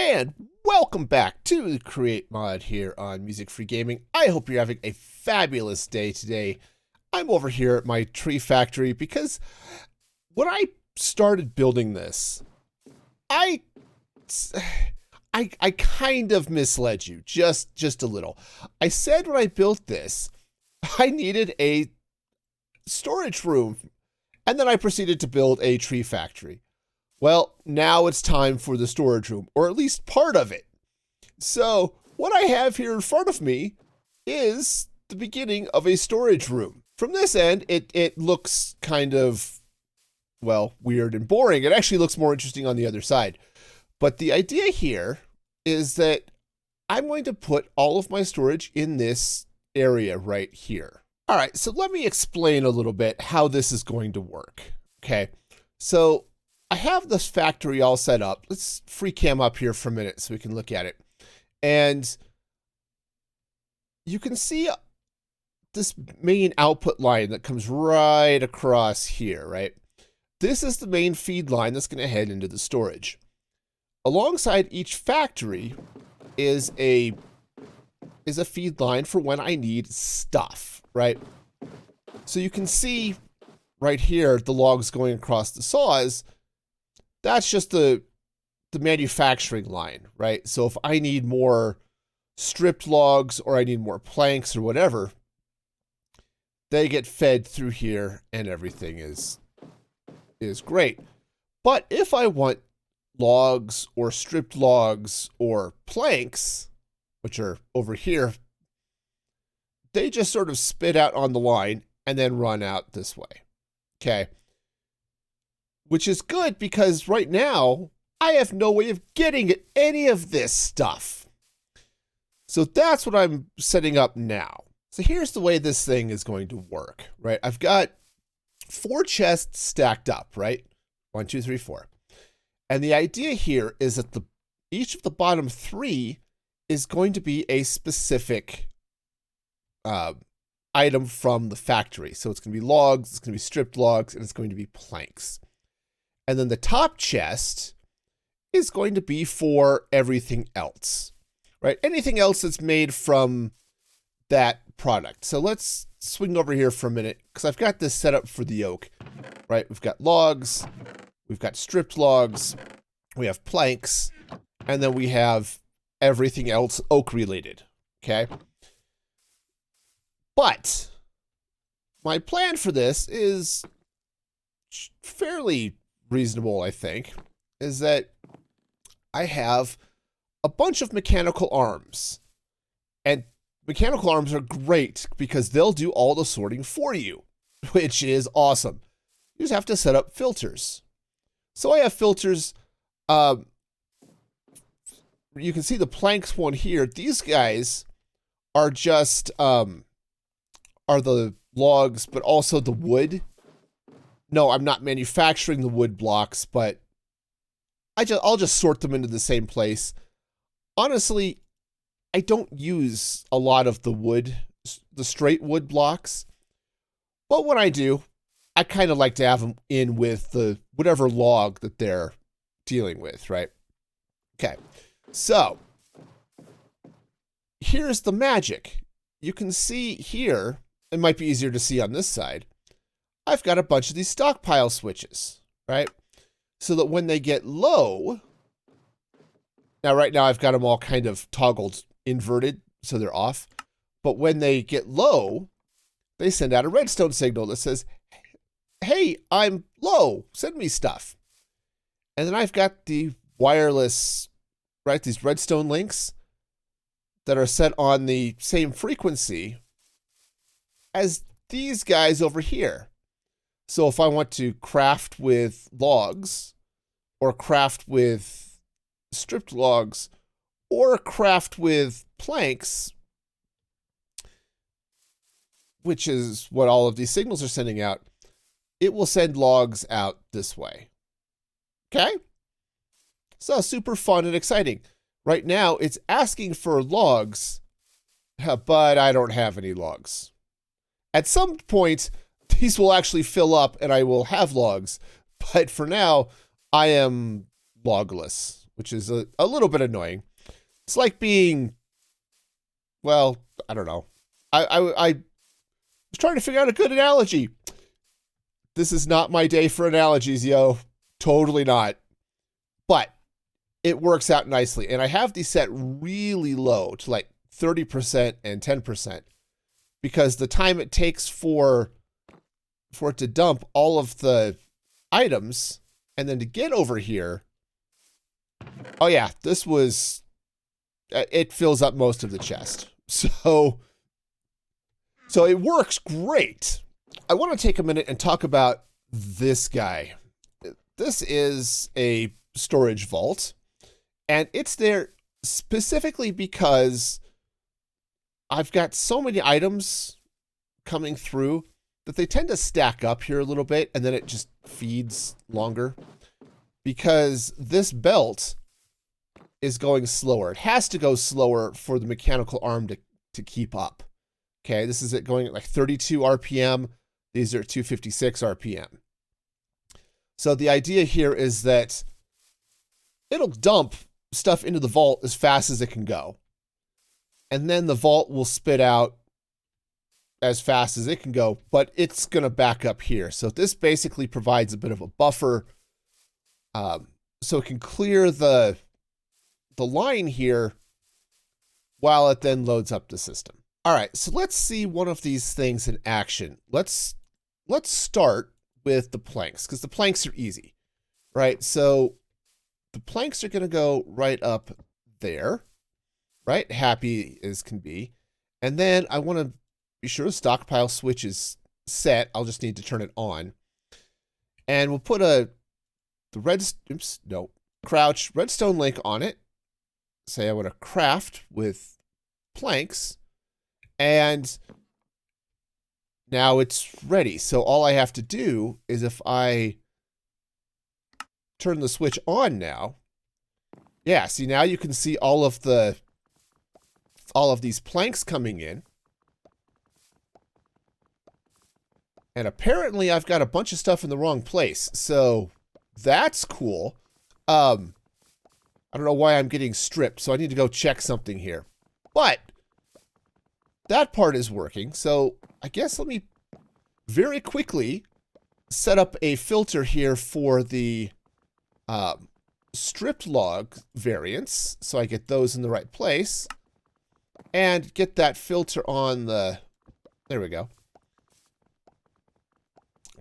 And welcome back to the Create Mod here on Music Free Gaming. I hope you're having a fabulous day today. I'm over here at my tree factory because when I started building this, I kind of misled you, just a little. I said when I built this, I needed a storage room, and then I proceeded to build a tree factory. Well, now it's time for the storage room, or at least part of it. So what I have here in front of me is the beginning of a storage room. From this end, it looks kind of, well, weird and boring. It actually looks more interesting on the other side. But the idea here is that I'm going to put all of my storage in this area right here. All right, so let me explain a little bit how this is going to work. Okay, so I have this factory all set up. Let's free cam up here for a minute so we can look at it. And you can see this main output line that comes right across here, right? This is the main feed line that's going to head into the storage. Alongside each factory is a feed line for when I need stuff, right? So you can see right here the logs going across the saws. That's just the manufacturing line, right? So if I need more stripped logs or I need more planks or whatever, they get fed through here and everything is great. But if I want logs or stripped logs or planks, which are over here, they just sort of spit out on the line and then run out this way, okay? Which is good because right now I have no way of getting at any of this stuff. So that's what I'm setting up now. So here's the way this thing is going to work, right? I've got 4 chests stacked up, right? 1, 2, 3, 4. And the idea here is that each of the bottom 3 is going to be a specific item from the factory. So it's going to be logs, it's going to be stripped logs, and it's going to be planks. And then the top chest is going to be for everything else, right? Anything else that's made from that product. So let's swing over here for a minute because I've got this set up for the oak, right? We've got logs, we've got stripped logs, we have planks, and then we have everything else oak related, okay? But my plan for this is fairly reasonable, I think, is that I have a bunch of mechanical arms. And mechanical arms are great because they'll do all the sorting for you, which is awesome. You just have to set up filters. So I have filters. You can see the planks one here. These guys are just are the logs, but also the wood. No, I'm not manufacturing the wood blocks, but I'll just sort them into the same place. Honestly, I don't use a lot of the straight wood blocks. But when I do, I kind of like to have them in with the whatever log that they're dealing with, right? Okay, so here's the magic. You can see here, it might be easier to see on this side, I've got a bunch of these stockpile switches, right? So that when they get low, now right now I've got them all kind of toggled inverted, so they're off. But when they get low, they send out a redstone signal that says, hey, I'm low, send me stuff. And then I've got the wireless, right, these redstone links that are set on the same frequency as these guys over here. So if I want to craft with logs, or craft with stripped logs, or craft with planks, which is what all of these signals are sending out, it will send logs out this way. Okay? So super fun and exciting. Right now, it's asking for logs, but I don't have any logs. At some point, these will actually fill up and I will have logs. But for now, I am logless, which is a little bit annoying. It's like being, well, I don't know. I was trying to figure out a good analogy. This is not my day for analogies, yo. Totally not. But it works out nicely. And I have these set really low to like 30% and 10% because the time it takes for it to dump all of the items and then to get over here. Oh yeah, this was, it fills up most of the chest. So it works great. I want to take a minute and talk about this guy. This is a storage vault, and it's there specifically because I've got so many items coming through that they tend to stack up here a little bit, and then it just feeds longer because this belt is going slower. It has to go slower for the mechanical arm to keep up. Okay, this is it going at like 32 RPM. These are 256 RPM. So the idea here is that it'll dump stuff into the vault as fast as it can go. And then the vault will spit out as fast as it can go, but it's going to back up here. So this basically provides a bit of a buffer so it can clear the line here while it then loads up the system. All right, so let's see one of these things in action. Let's start with the planks, because the planks are easy, right? So the planks are going to go right up there, right? Happy as can be. And then I want to be sure the stockpile switch is set. I'll just need to turn it on. And we'll put crouch redstone link on it. Say I want to craft with planks. And now it's ready. So all I have to do is if I turn the switch on now, yeah, see now you can see all of these planks coming in. And apparently I've got a bunch of stuff in the wrong place. So that's cool. I don't know why I'm getting stripped, so I need to go check something here. But that part is working. So I guess let me very quickly set up a filter here for the stripped log variants. So I get those in the right place. And get that filter on the, there we go.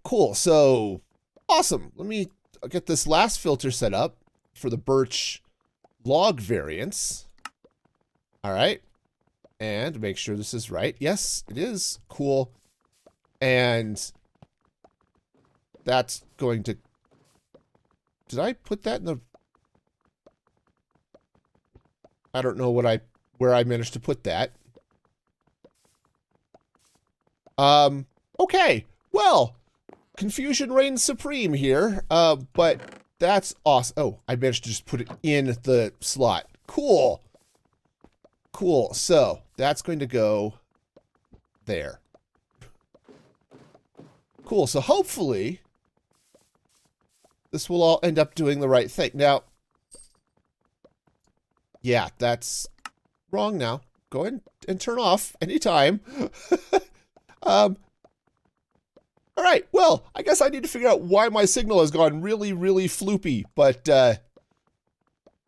Cool, so awesome. Let me get this last filter set up for the Birch log variants. All right, and make sure this is right. Yes, it is. Cool. And that's going to, did I put that in the, I don't know where I managed to put that. Okay, well, confusion reigns supreme here, but that's awesome. Oh, I managed to just put it in the slot. Cool. Cool. So that's going to go there. Cool. So hopefully this will all end up doing the right thing. Now, yeah, that's wrong now. Go ahead and turn off anytime. All right, well, I guess I need to figure out why my signal has gone really, really floopy, but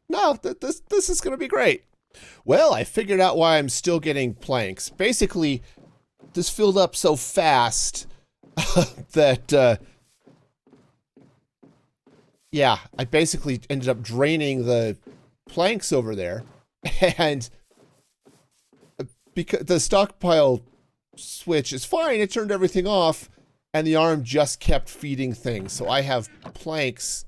no, this is going to be great. Well, I figured out why I'm still getting planks. Basically, this filled up so fast that, yeah, I basically ended up draining the planks over there, and because the stockpile switch is fine, it turned everything off, and the arm just kept feeding things. So I have planks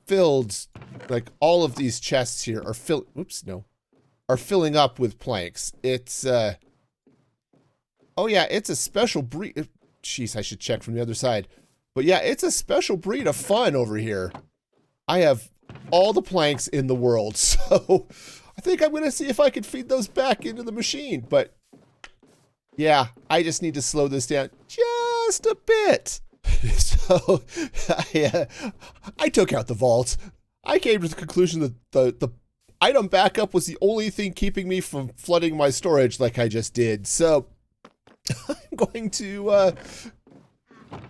filled, like all of these chests here are are filling up with planks. It's, oh yeah, it's a special breed. Jeez, I should check from the other side. But yeah, it's a special breed of fun over here. I have all the planks in the world, so I think I'm gonna see if I can feed those back into the machine, but yeah, I just need to slow this down just a bit. So I took out the vault. I came to the conclusion that the item backup was the only thing keeping me from flooding my storage like I just did. So I'm going to,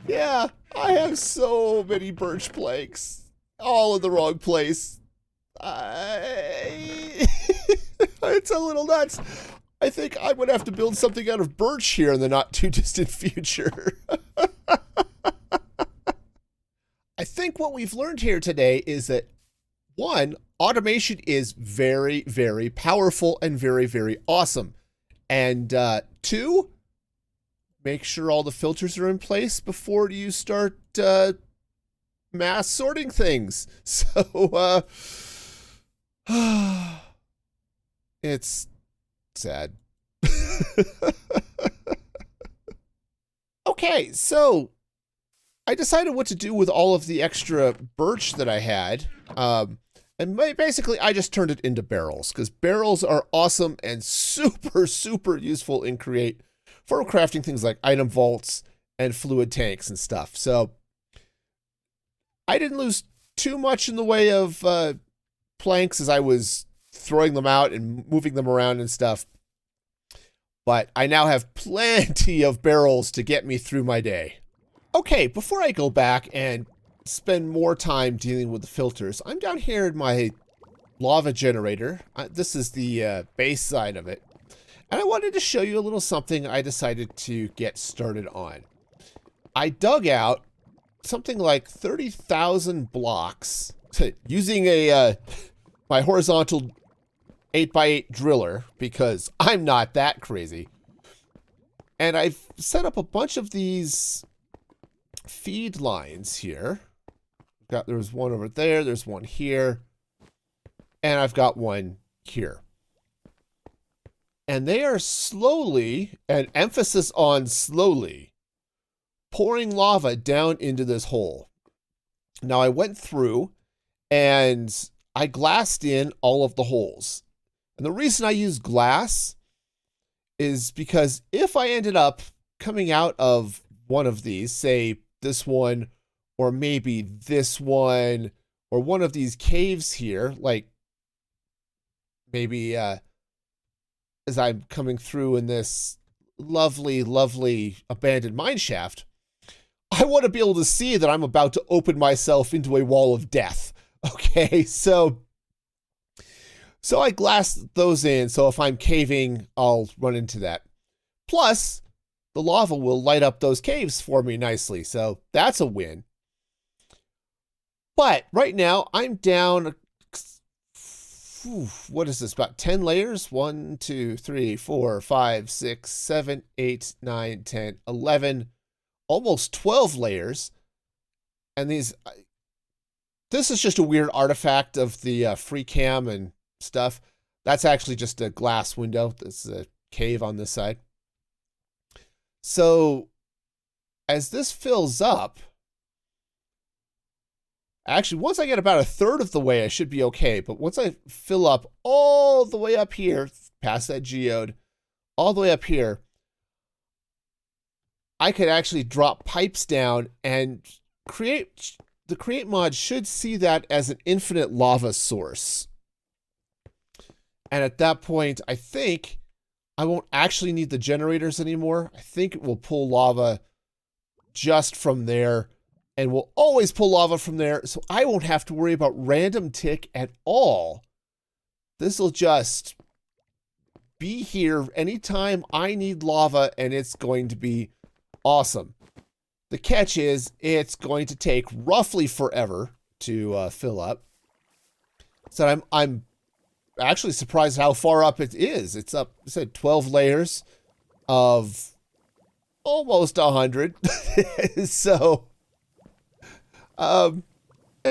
yeah, I have so many birch planks, all in the wrong place. It's a little nuts. I think I'm going to have to build something out of birch here in the not too distant future. I think what we've learned here today is that, one, automation is very, very powerful and very, very awesome. And two, make sure all the filters are in place before you start mass sorting things. So it's sad. Okay, so I decided what to do with all of the extra birch that I had. And basically, I just turned it into barrels, because barrels are awesome and super, super useful for crafting things like item vaults and fluid tanks and stuff. So I didn't lose too much in the way of planks as I was throwing them out and moving them around and stuff. But I now have plenty of barrels to get me through my day. Okay, before I go back and spend more time dealing with the filters, I'm down here in my lava generator. This is the base side of it. And I wanted to show you a little something I decided to get started on. I dug out something like 30,000 blocks using my horizontal 8x8 driller, because I'm not that crazy. And I've set up a bunch of these feed lines here. There's one over there, there's one here, and I've got one here. And they are slowly, and emphasis on slowly, pouring lava down into this hole. Now I went through and I glassed in all of the holes. And the reason I use glass is because if I ended up coming out of one of these, say this one, or maybe this one, or one of these caves here, like maybe as I'm coming through in this lovely, lovely abandoned mine shaft, I want to be able to see that I'm about to open myself into a wall of death. Okay, so I glassed those in, so if I'm caving, I'll run into that. Plus, the lava will light up those caves for me nicely, so that's a win. But right now, I'm down, what is this, about 10 layers? 1, 2, 3, 4, 5, 6, 7, 8, 9, 10, 11, almost 12 layers. And this is just a weird artifact of the free cam and stuff. That's actually just a glass window. This is a cave on this side. So as this fills up, actually, once I get about a third of the way, I should be okay. But once I fill up all the way up here, past that geode, all the way up here, I could actually drop pipes down and the create mod should see that as an infinite lava source. And at that point, I think I won't actually need the generators anymore. I think it will pull lava just from there, and will always pull lava from there, so I won't have to worry about random tick at all. This will just be here anytime I need lava, and it's going to be awesome. The catch is, it's going to take roughly forever to fill up. So I'm actually surprised how far up it is. It's up, I said 12 layers of almost 100. So, and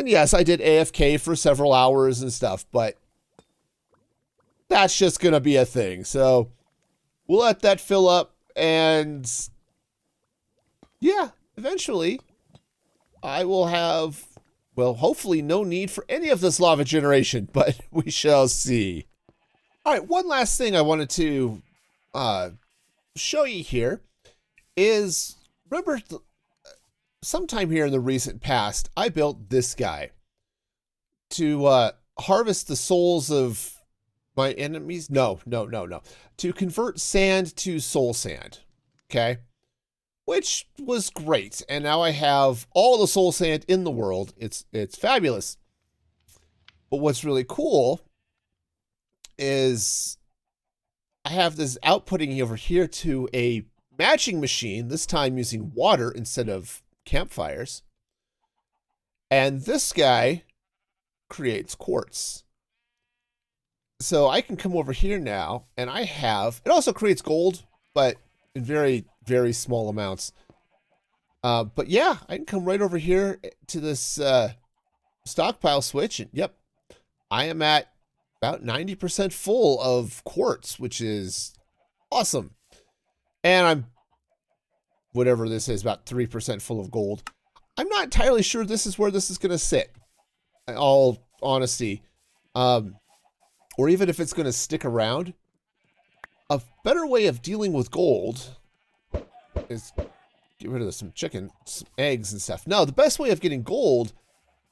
yes, I did AFK for several hours and stuff, but that's just going to be a thing. So we'll let that fill up, and yeah, eventually I will have, well, hopefully no need for any of this lava generation, but we shall see. All right, one last thing I wanted to show you here is, remember sometime here in the recent past, I built this guy. to harvest the souls of my enemies. No. To convert sand to soul sand. Okay. Which was great. And now I have all the soul sand in the world. It's fabulous. But what's really cool is I have this outputting over here to a matching machine, this time using water instead of campfires. And this guy creates quartz. So I can come over here now, and I have, it also creates gold, but in very, very small amounts. But yeah, I can come right over here to this stockpile switch, and yep, I am at about 90% full of quartz, which is awesome. And I'm, whatever this is, about 3% full of gold. I'm not entirely sure this is where this is going to sit, in all honesty. Or even if it's going to stick around. A better way of dealing with gold is get rid of some chicken, some eggs and stuff. No, the best way of getting gold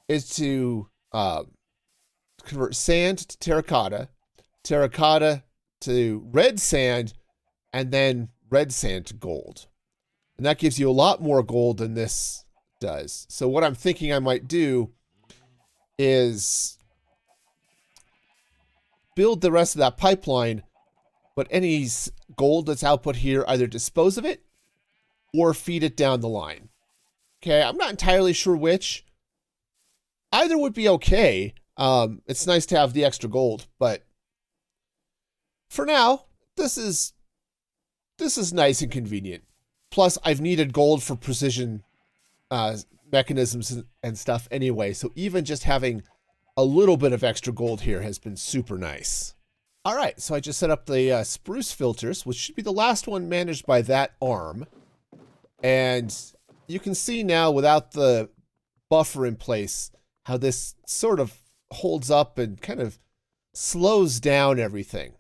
is to convert sand to terracotta, terracotta to red sand, and then red sand to gold. And that gives you a lot more gold than this does. So what I'm thinking I might do is build the rest of that pipeline, but any gold that's output here, either dispose of it or feed it down the line. Okay, I'm not entirely sure which. Either would be okay. It's nice to have the extra gold, but for now, this is nice and convenient. Plus, I've needed gold for precision mechanisms and stuff anyway, so even just having a little bit of extra gold here has been super nice. All right, so I just set up the spruce filters, which should be the last one managed by that arm. And you can see now, without the buffer in place, how this sort of holds up and kind of slows down everything.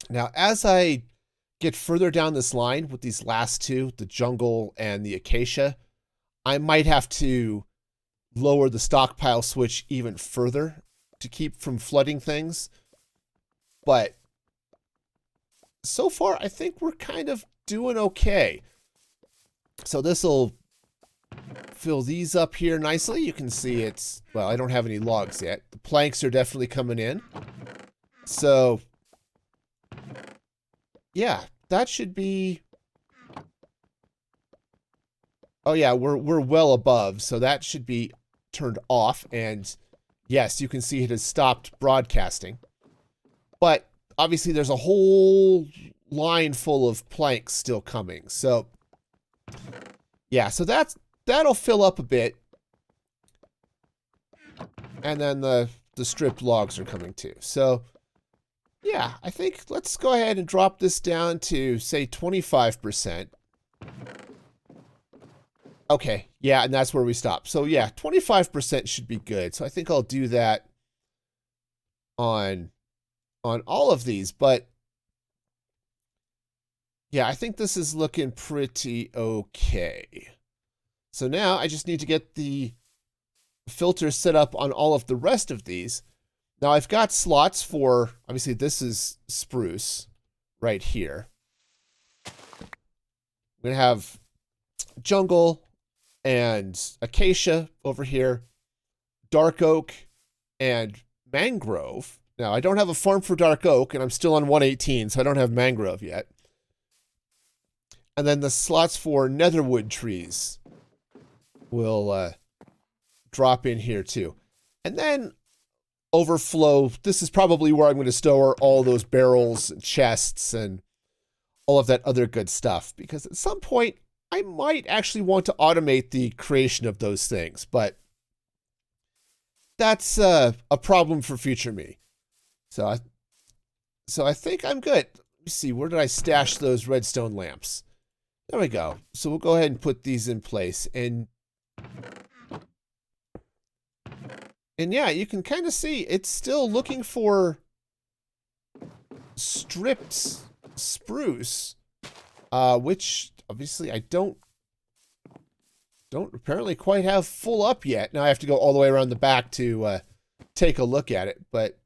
Now, as I get further down this line with these last two, the jungle and the acacia, I might have to lower the stockpile switch even further to keep from flooding things. But so far, I think we're kind of doing okay. So this will fill these up here nicely. You can see it's, well, I don't have any logs yet. The planks are definitely coming in. So yeah, that should be, oh yeah, we're well above, so that should be turned off, and yes, you can see it has stopped broadcasting. But obviously there's a whole line full of planks still coming. So yeah, so that'll fill up a bit. And then the stripped logs are coming too. So yeah, I think let's go ahead and drop this down to, say, 25%. Okay, yeah, and that's where we stop. So yeah, 25% should be good. So I think I'll do that on all of these. But yeah, I think this is looking pretty okay. So now I just need to get the filter set up on all of the rest of these. Now I've got slots for, obviously this is spruce right here. I'm going to have jungle and acacia over here, dark oak and mangrove. Now I don't have a farm for dark oak, and I'm still on 118, so I don't have mangrove yet. And then the slots for netherwood trees will drop in here too. And then overflow, this is probably where I'm going to store all those barrels and chests and all of that other good stuff, because at some point I might actually want to automate the creation of those things, but that's a problem for future me. So I think I'm good. Let me see, where did I stash those redstone lamps? There we go. So we'll go ahead and put these in place, and yeah, you can kind of see it's still looking for stripped spruce, which obviously I don't apparently quite have full up yet. Now I have to go all the way around the back to take a look at it. But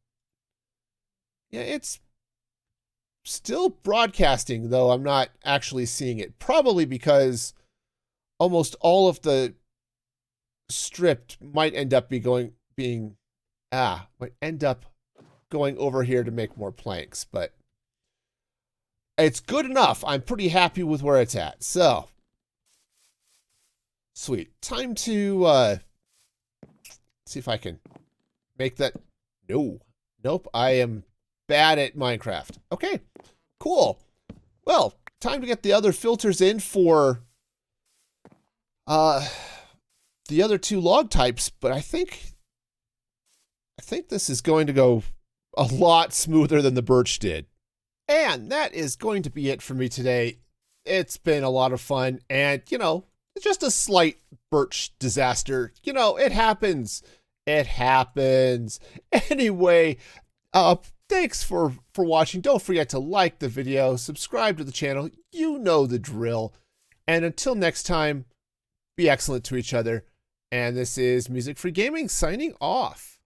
yeah, it's still broadcasting, though I'm not actually seeing it. Probably because almost all of the stripped might end up going over here to make more planks, but it's good enough. I'm pretty happy with where it's at. So, sweet. Time to see if I can make that. No. Nope. I am bad at Minecraft. Okay. Cool. Well, time to get the other filters in for the other two log types, but I think this is going to go a lot smoother than the birch did. And that is going to be it for me today. It's been a lot of fun, and, you know, just a slight birch disaster. You know, it happens. It happens. Anyway, thanks for watching. Don't forget to like the video, subscribe to the channel. You know the drill. And until next time, be excellent to each other. And this is Music Free Gaming signing off.